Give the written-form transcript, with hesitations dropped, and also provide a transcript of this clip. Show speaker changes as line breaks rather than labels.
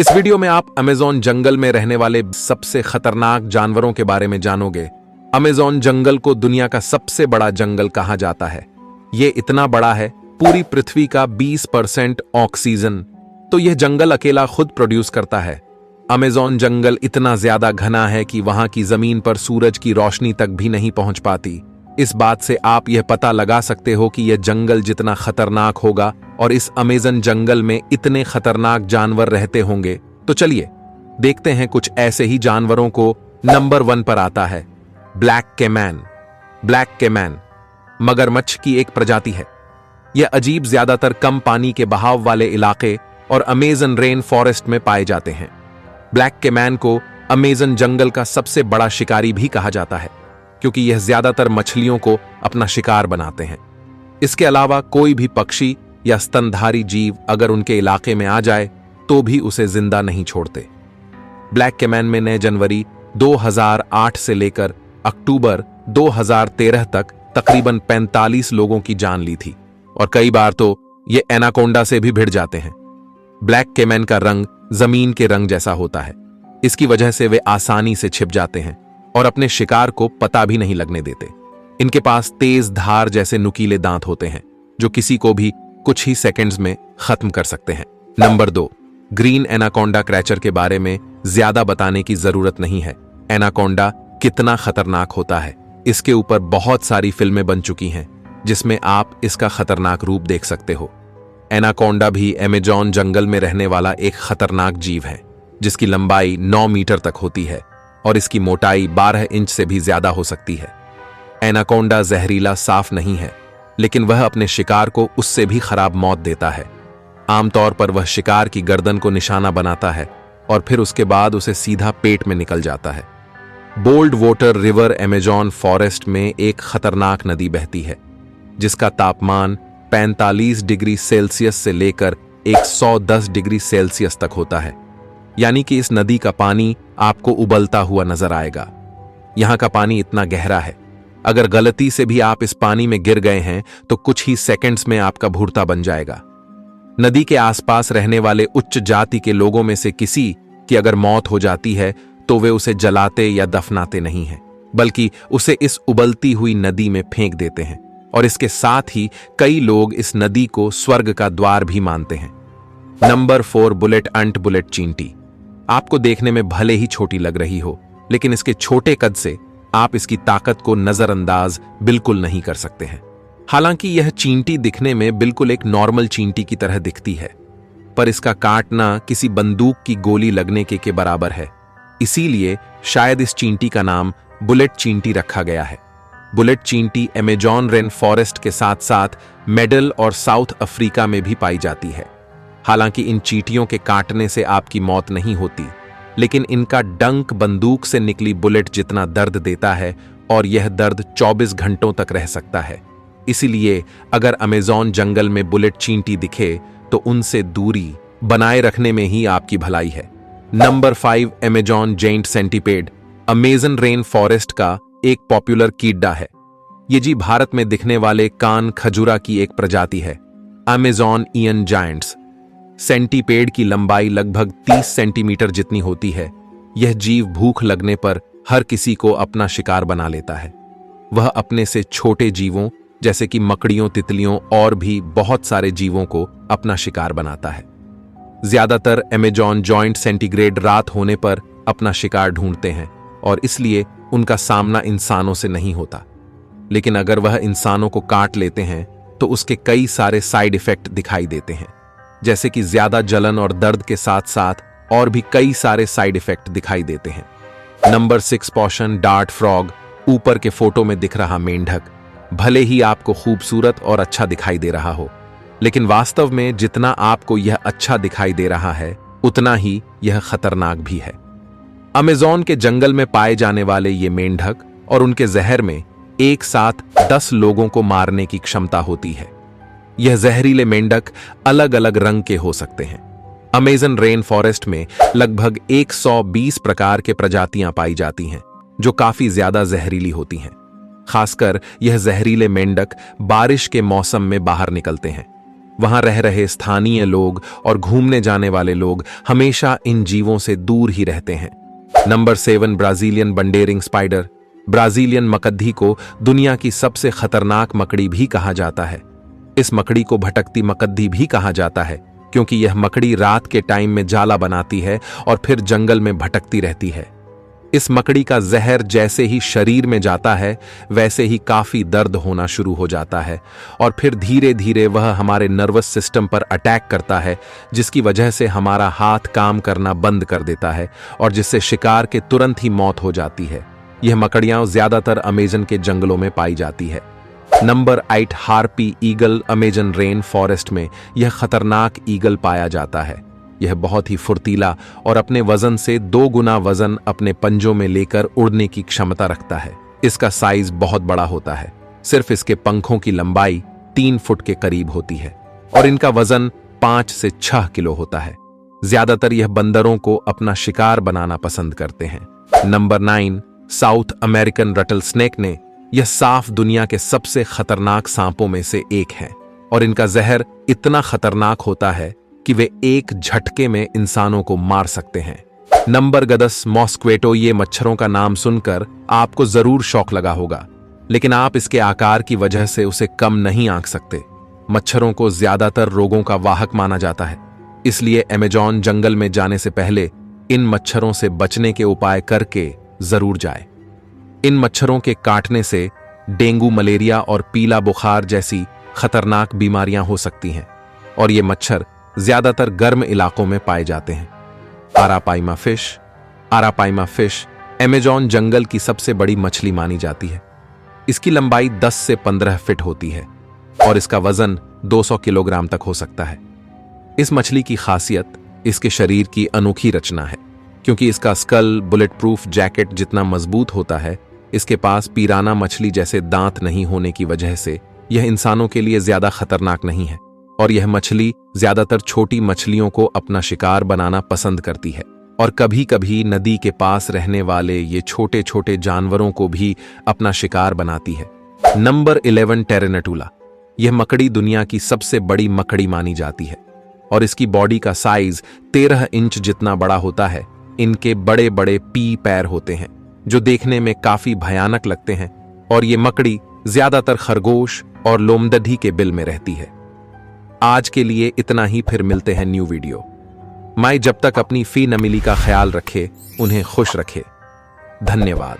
इस वीडियो में आप अमेज़न जंगल में रहने वाले सबसे खतरनाक जानवरों के बारे में जानोगे। अमेज़न जंगल को दुनिया का सबसे बड़ा जंगल कहा जाता है। ये इतना बड़ा है, पूरी पृथ्वी का 20% ऑक्सीजन तो यह जंगल अकेला खुद प्रोड्यूस करता है। अमेज़न जंगल इतना ज्यादा घना है कि वहां की जमीन पर सूरज की रोशनी तक भी नहीं पहुंच पाती। इस बात से आप यह पता लगा सकते हो कि यह जंगल जितना खतरनाक होगा और इस अमेज़न जंगल में इतने खतरनाक जानवर रहते होंगे। तो चलिए देखते हैं कुछ ऐसे ही जानवरों को। नंबर 1 पर आता है ब्लैक कैमन। ब्लैक कैमन मगरमच्छ की एक प्रजाति है। यह अजीब ज्यादातर कम पानी के बहाव वाले इलाके और अमेज़न रेन फॉरेस्ट में पाए जाते हैं। ब्लैक कैमन को अमेज़न जंगल का सबसे बड़ा शिकारी भी कहा जाता है, क्योंकि यह ज्यादातर मछलियों को अपना शिकार बनाते हैं। इसके अलावा कोई भी पक्षी या स्तनधारी जीव अगर उनके इलाके में आ जाए तो भी उसे जिंदा नहीं छोड़ते। ब्लैक कैमन ने जनवरी 2008 से लेकर अक्टूबर 2013 तक तकरीबन 45 लोगों की जान ली थी और कई बार तो ये एनाकोंडा से भी भिड़ जाते हैं। ब्लैक कैमन का रंग जमीन के रंग जैसा होता है। इसकी वजह से वे आसानी से छिप जाते हैं और अपने शिकार को पता भी नहीं लगने देते। इनके पास तेज धार जैसे नुकीले दांत होते हैं जो किसी को भी कुछ ही सेकंड्स में खत्म कर सकते हैं। नंबर 2, ग्रीन एनाकोंडा क्रैचर के बारे में ज्यादा बताने की जरूरत नहीं है। एनाकोंडा कितना खतरनाक होता है, इसके ऊपर बहुत सारी फिल्में बन चुकी हैं जिसमें आप इसका खतरनाक रूप देख सकते हो। एनाकोंडा भी अमेज़न जंगल में रहने वाला एक खतरनाक जीव है जिसकी लंबाई 9 मीटर तक होती है और इसकी मोटाई 12 इंच से भी ज्यादा हो सकती है। एनाकोंडा जहरीला साफ नहीं है, लेकिन वह अपने शिकार को उससे भी खराब मौत देता है। आमतौर पर वह शिकार की गर्दन को निशाना बनाता है और फिर उसके बाद उसे सीधा पेट में निकल जाता है। Bold water river Amazon forest में एक खतरनाक नदी बहती है जिसका तापमान 45 डिग्री सेल्सियस से लेकर 110 डिग्री सेल्सियस तक होता है। यानी कि इस नदी का पानी आपको उबलता हुआ नजर आएगा। यहां का पानी इतना गहरा है, अगर गलती से भी आप इस पानी में गिर गए हैं तो कुछ ही सेकंड्स में आपका भुर्ता बन जाएगा। नदी के आसपास रहने वाले उच्च जाति के लोगों में से किसी की अगर मौत हो जाती है तो वे उसे जलाते या दफनाते नहीं हैं, बल्कि उसे इस उबलती हुई नदी में फेंक देते हैं। और इसके साथ ही कई लोग इस नदी को स्वर्ग का द्वार भी मानते हैं। नंबर 4, बुलेट अंट बुलेट चींटी। आपको देखने में भले ही छोटी लग रही हो, लेकिन इसके छोटे कद से आप इसकी ताकत को नजरअंदाज बिल्कुल नहीं कर सकते हैं। हालांकि यह चींटी दिखने में बिल्कुल एक नॉर्मल चींटी की तरह दिखती है, पर इसका काटना किसी बंदूक की गोली लगने के बराबर है। इसीलिए शायद इस चींटी का नाम बुलेट चींटी रखा गया है। बुलेट चींटी अमेज़न रेन फॉरेस्ट के साथ साथ मेडल और साउथ अफ्रीका में भी पाई जाती है। हालांकि इन चींटियों के काटने से आपकी मौत नहीं होती, लेकिन इनका डंक बंदूक से निकली बुलेट जितना दर्द देता है और यह दर्द 24 घंटों तक रह सकता है। इसीलिए अगर अमेज़न जंगल में बुलेट चींटी दिखे तो उनसे दूरी बनाए रखने में ही आपकी भलाई है। Number 5, Amazon giant centipede. Amazon rain forest का एक पॉपुलर कीड़ा है। ये जी भारत में दिखने वाले कान खजुरा की एक प्रजाति है, अमेज़न इयन जायंट्स। सेंटीपेड की लंबाई लगभग 30 सेंटीमीटर जितनी होती है। यह जीव भूख लगने पर हर किसी को अपना शिकार बना लेता है। वह अपने से छोटे जीवों जैसे कि मकड़ियों, तितलियों और भी बहुत सारे जीवों को अपना शिकार बनाता है। ज्यादातर अमेज़न जायंट सेंटीग्रेड रात होने पर अपना शिकार ढूंढते हैं और इसलिए उनका सामना इंसानों से नहीं होता। लेकिन अगर वह इंसानों को काट लेते हैं तो उसके कई सारे साइड इफेक्ट दिखाई देते हैं, जैसे कि ज्यादा जलन और दर्द के साथ साथ और भी कई सारे साइड इफेक्ट दिखाई देते हैं। Number 6, poison dart frog. ऊपर के फोटो में दिख रहा मेंढक भले ही आपको खूबसूरत और अच्छा दिखाई दे रहा हो, लेकिन वास्तव में जितना आपको यह अच्छा दिखाई दे रहा है उतना ही यह खतरनाक भी है। अमेज़न के जंगल में पाए जाने वाले ये मेंढक और उनके जहर में एक साथ 10 लोगों को मारने की क्षमता होती है। यह जहरीले मेंढक अलग अलग रंग के हो सकते हैं। अमेज़न रेन फॉरेस्ट में लगभग 120 प्रकार के प्रजातियां पाई जाती हैं जो काफी ज्यादा जहरीली होती हैं। खासकर यह जहरीले मेंढक बारिश के मौसम में बाहर निकलते हैं। वहां रह रहे स्थानीय लोग और घूमने जाने वाले लोग हमेशा इन जीवों से दूर ही रहते हैं। Number 7, Brazilian wandering spider. Brazilian मकद्दी को दुनिया की सबसे खतरनाक मकड़ी भी कहा जाता है। इस मकड़ी को भटकती मकद्दी भी कहा जाता है क्योंकि यह मकड़ी रात के टाइम में जाला बनाती है और फिर जंगल में भटकती रहती है। इस मकड़ी का जहर जैसे ही शरीर में जाता है वैसे ही काफी दर्द होना शुरू हो जाता है और फिर धीरे धीरे वह हमारे नर्वस सिस्टम पर अटैक करता है, जिसकी वजह से हमारा हाथ काम करना बंद कर देता है और जिससे शिकार के तुरंत ही मौत हो जाती है। यह मकड़ियां ज्यादातर अमेजन के जंगलों में पाई जाती है। Number 8, harpy eagle. Amazon rain forest में यह खतरनाक ईगल पाया जाता है। यह बहुत ही फुर्तीला और अपने वजन से 2 गुना वजन अपने पंजों में लेकर उड़ने की क्षमता रखता है। इसका साइज बहुत बड़ा होता है। सिर्फ इसके पंखों की लंबाई 3 फुट के करीब होती है और इनका वजन 5 से 6 किलो होता है। ज्यादातर यह बंदरों को अपना शिकार बनाना पसंद करते हैं। Number 9, south American Ratle snake ने यह साफ दुनिया के सबसे खतरनाक सांपों में से एक है और इनका जहर इतना खतरनाक होता है कि वे एक झटके में इंसानों को मार सकते हैं। नंबर 10, मॉस्क्वेटो। ये मच्छरों का नाम सुनकर आपको जरूर शौक लगा होगा, लेकिन आप इसके आकार की वजह से उसे कम नहीं आंक सकते। मच्छरों को ज्यादातर रोगों का वाहक माना जाता है, इसलिए अमेज़न जंगल में जाने से पहले इन मच्छरों से बचने के उपाय करके जरूर जाए। इन मच्छरों के काटने से डेंगू, मलेरिया और पीला बुखार जैसी खतरनाक बीमारियां हो सकती हैं और ये मच्छर ज्यादातर गर्म इलाकों में पाए जाते हैं। आरापाइमा फिश। आरापाइमा फिश अमेज़न जंगल की सबसे बड़ी मछली मानी जाती है। इसकी लंबाई 10 से 15 फीट होती है और इसका वजन 200 किलोग्राम तक हो सकता है। इस मछली की खासियत इसके शरीर की अनोखी रचना है, क्योंकि इसका स्कल बुलेट प्रूफ जैकेट जितना मजबूत होता है। इसके पास पिराना मछली जैसे दांत नहीं होने की वजह से यह इंसानों के लिए ज्यादा खतरनाक नहीं है और यह मछली ज्यादातर छोटी मछलियों को अपना शिकार बनाना पसंद करती है और कभी कभी नदी के पास रहने वाले ये छोटे छोटे जानवरों को भी अपना शिकार बनाती है। नंबर 11, टेरेनटुला। यह मकड़ी दुनिया की सबसे बड़ी मकड़ी मानी जाती है और इसकी बॉडी का साइज 13 इंच जितना बड़ा होता है। इनके बड़े बड़े पी पैर होते हैं जो देखने में काफी भयानक लगते हैं और ये मकड़ी ज्यादातर खरगोश और लोमदढ़ी के बिल में रहती है। आज के लिए इतना ही, फिर मिलते हैं न्यू वीडियो। माई जब तक अपनी फी नमिली का ख्याल रखे, उन्हें खुश रखे। धन्यवाद।